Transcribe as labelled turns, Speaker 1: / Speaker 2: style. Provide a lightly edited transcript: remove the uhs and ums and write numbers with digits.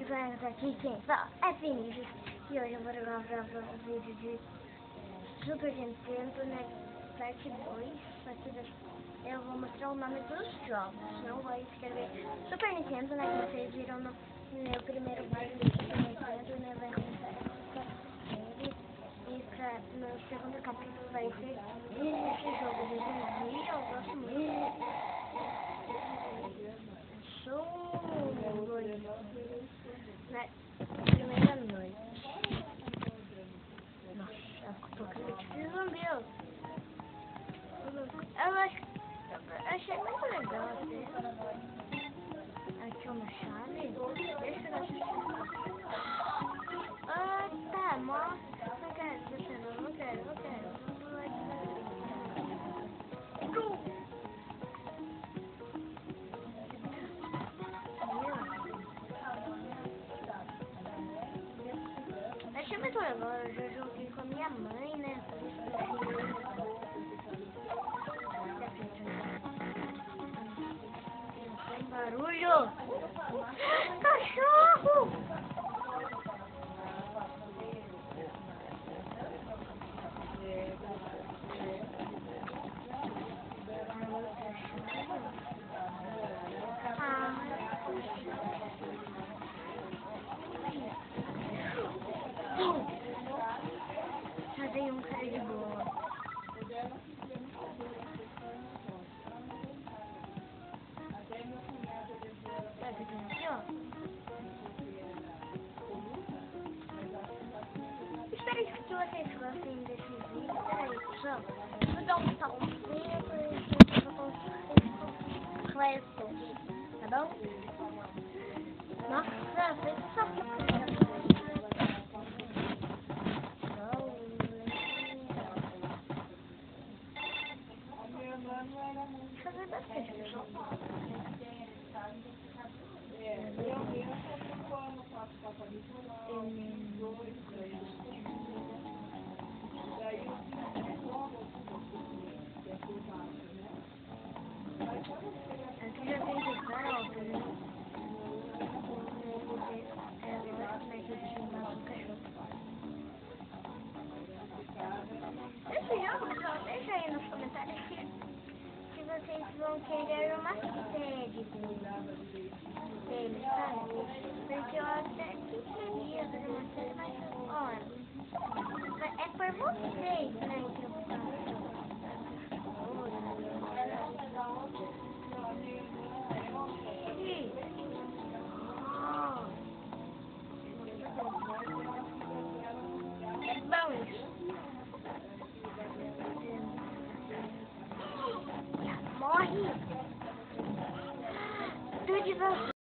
Speaker 1: Minecraft aqui, pessoal, é Vinícius e hoje eu vou gravar um vídeo de Super Nintendo, né, parte 2. Eu vou mostrar o nome dos jogos, não vou escrever Super Nintendo, né, que vocês viram no meu primeiro vídeo do Super Nintendo, né, vai começar essa série. E no segundo capítulo vai ser esse jogo de zumbi, eu gosto muito. Na primeira noite. Nossa, apocalipse de zumbi. Eu achei muito legal assim. Aqui uma chave. Deixa eu ver essa chave. Ah, tá, mostra. Não quero, não quero. Achei muito legal, eu já joguei com a minha mãe, né? Tem barulho! Cachorro! Já dei um cara de boa. Tá vendo aqui, ó? Espero que vocês gostem desse vídeo. Peraí, pessoal. Vou dar um salzinho pra vocês tá bom? Nossa, fez essa porcaria. Fazer bastante, pessoal. Aqui já tem de cara, ó, esse jogo, pessoal, deixa aí nos comentários se vocês vão querer uma série dele, sabe? Porque eu até queria fazer uma série, mas, olha, é por vocês, né, que eu faço. É bom isso. Morre! Tudo de você.